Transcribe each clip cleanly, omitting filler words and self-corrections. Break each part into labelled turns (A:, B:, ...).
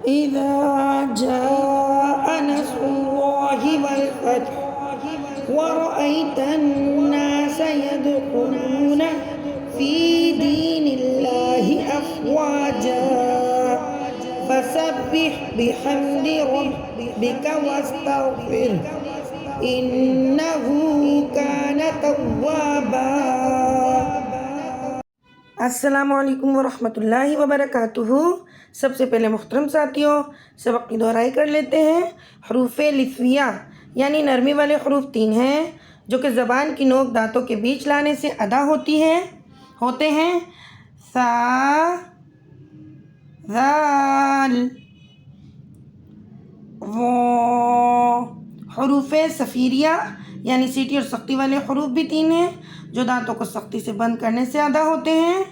A: إذا جاء نصر الله والفتح ورأيت الناس يدخلون في دين الله أفواجا فسبح بحمد ربك واستغفره إنه كان توابا۔ السلام علیکم ورحمۃ اللہ وبرکاتہ۔ سب سے پہلے محترم ساتھیوں، سبق کی دہرائی کر لیتے ہیں۔ حروف لثویہ یعنی نرمی والے حروف 3 ہیں جو کہ زبان کی نوک دانتوں کے بیچ لانے سے ادا ہوتے ہیں۔ سا، ذال، وہ۔ حروف صفیریہ یعنی سیٹی اور سختی والے حروف بھی 3 ہیں جو دانتوں کو سختی سے بند کرنے سے ادا ہوتے ہیں۔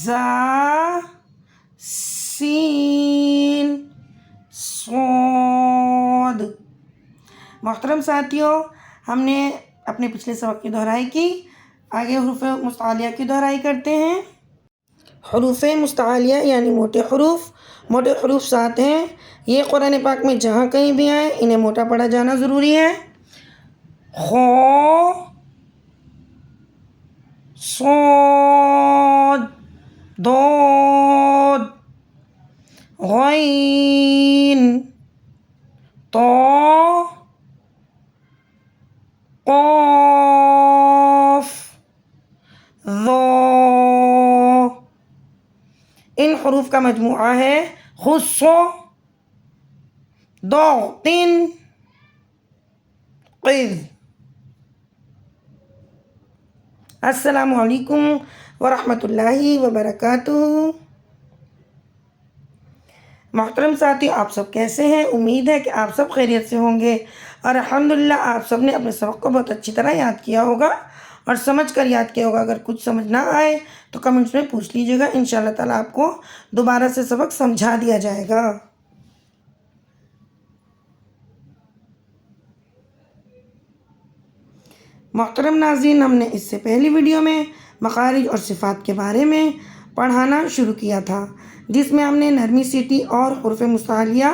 A: زا، سین، صاد۔ محترم ساتھیوں، ہم نے اپنے پچھلے سبق کی دہرائی کی، آگے حروف مستعلیہ کی دہرائی کرتے ہیں۔ حروف مستعلیہ یعنی موٹے حروف 7 ہیں۔ یہ قرآن پاک میں جہاں کہیں بھی آئیں انہیں موٹا پڑھا جانا ضروری ہے۔ خو، صاد، ضاد، غین، طا، قاف، ظا۔ ان حروف کا مجموعہ ہے خص، ضغط، قذ۔ السلام علیکم ورحمۃ اللہ وبرکاتہ۔ محترم ساتھی، آپ سب کیسے ہیں؟ امید ہے کہ آپ سب خیریت سے ہوں گے اور الحمدللہ آپ سب نے اپنے سبق کو بہت اچھی طرح یاد کیا ہوگا اور سمجھ کر یاد کیا ہوگا۔ اگر کچھ سمجھ نہ آئے تو کمنٹس میں پوچھ لیجیے گا، انشاءاللہ تعالیٰ آپ کو دوبارہ سے سبق سمجھا دیا جائے گا۔ محترم ناظرین، ہم نے اس سے پہلی ویڈیو میں مخارج اور صفات کے بارے میں پڑھانا شروع کیا تھا، جس میں ہم نے نرمی سیٹی اور حروف مستعلیہ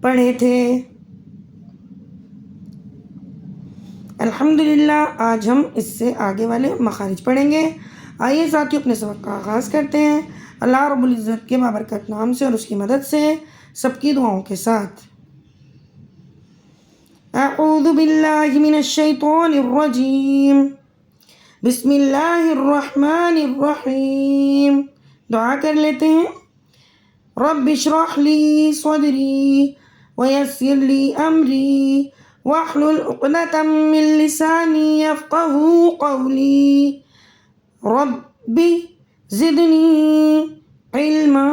A: پڑھے تھے۔ الحمدللہ آج ہم اس سے آگے والے مخارج پڑھیں گے۔ آئیے ساتھیوں اپنے سبق کا آغاز کرتے ہیں اللہ رب العزت کے بابرکت نام سے اور اس کی مدد سے، سب کی دعاؤں کے ساتھ۔ اعوذ باللہ من الشیطان الرجیم، بسم اللہ الرحمن الرحیم۔ دعا کر لیتے ہیں۔ رب اشرح لی صدری ویسر لی امری واحلل عقدۃ من لسانی یفقہوا قولی رب زدنی علما۔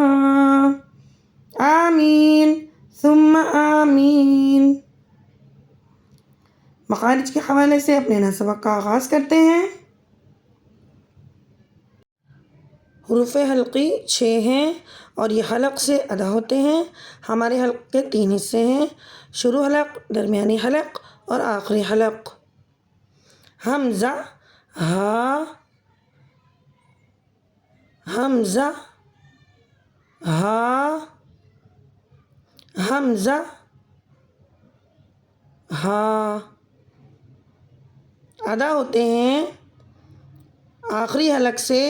A: آمین ثم آمین۔ مخارج کے حوالے سے اپنے نئے سبق کا آغاز کرتے ہیں۔ حروف حلقی 6 ہیں اور یہ حلق سے ادا ہوتے ہیں۔ ہمارے حلق کے 3 حصے ہیں: شروع حلق، درمیانی حلق اور آخری حلق۔ حمزہ، ہا، حمزہ، ہا، حمزہ، ہا ادا ہوتے ہیں آخری حلق سے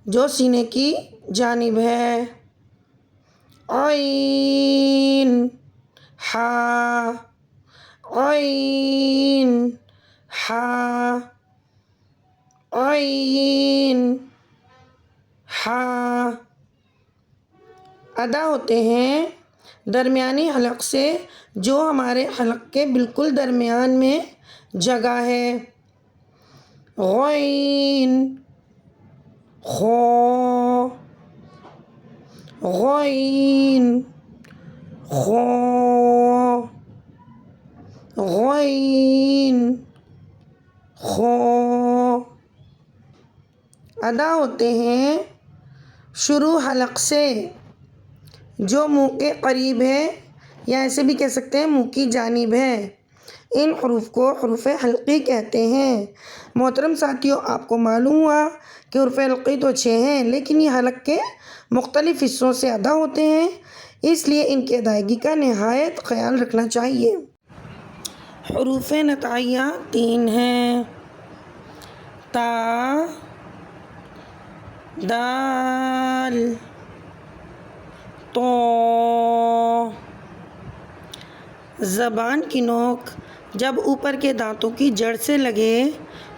A: جو سینے کی جانب ہے۔ عین، ہا، عین، ہا، عین، ہا ادا ہوتے ہیں درمیانی حلق سے جو ہمارے حلق کے بالکل درمیان میں جگہ ہے۔ غین، خو، غین، خو، غین، خو ادا ہوتے ہیں شروع حلق سے جو منہ کے قریب ہے یا ایسے بھی کہہ سکتے ہیں منہ کی جانب ہے۔ ان حروف کو حروف حلقی کہتے ہیں۔ محترم ساتھیوں، آپ کو معلوم ہوا کہ حروف حلقی تو 6 ہیں، لیکن یہ حلق کے مختلف حصوں سے ادا ہوتے ہیں، اس لیے ان کی ادائیگی کا نہایت خیال رکھنا چاہیے۔ حروف نطعیہ 3 ہیں: تا، دال، تو۔ زبان کی نوک جب اوپر کے دانتوں کی جڑ سے لگے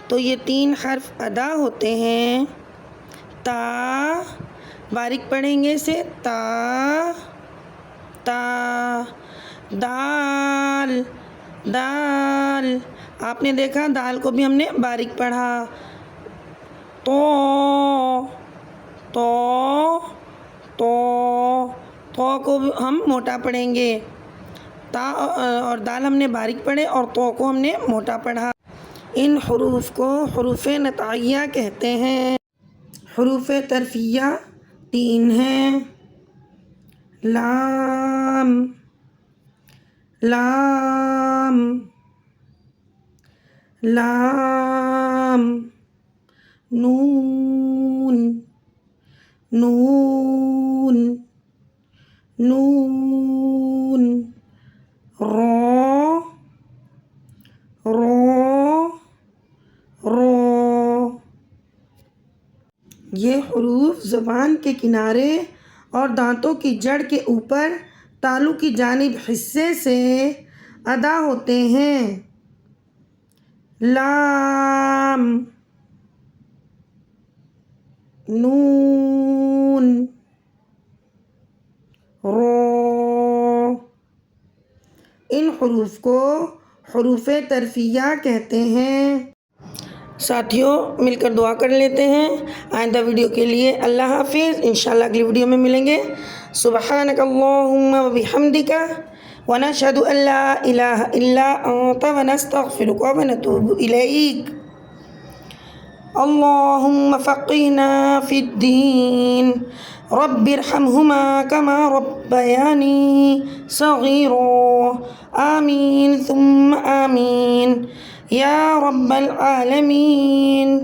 A: تو یہ 3 حرف ادا ہوتے ہیں: تا، باریک پڑھیں گے اسے، تا، تا۔ دال، دال، آپ نے دیکھا دال کو بھی ہم نے باریک پڑھا۔ تو، تو، تو، تو کو بھی ہم موٹا پڑھیں گے۔ تا اور دال ہم نے باریک پڑھے اور تو کو ہم نے موٹا پڑھا۔ ان حروف کو حروف نطعیہ کہتے ہیں۔ حروف طرفیہ 3 ہیں: لام، لام، لام، نون، نون، نون، رو، رو، رو۔ یہ حروف زبان کے کنارے اور دانتوں کی جڑ کے اوپر تالو کی جانب حصے سے ادا ہوتے ہیں: لام، نون، رو۔ ان حروف کو حروف طرفیہ کہتے ہیں۔ ساتھیوں، مل کر دعا کر لیتے ہیں آئندہ ویڈیو کے لیے۔ اللہ حافظ، انشاءاللہ اگلی ویڈیو میں ملیں گے۔ سبحانک اللہم و بحمدک ونشہد ان لا الہ الا انت ونستغفرک ونتوب الیک۔ اللہم فقہنا فی الدین رب ارحمہما کما ربیانی صغیرا۔ آمین ثم آمین یا رب العالمین۔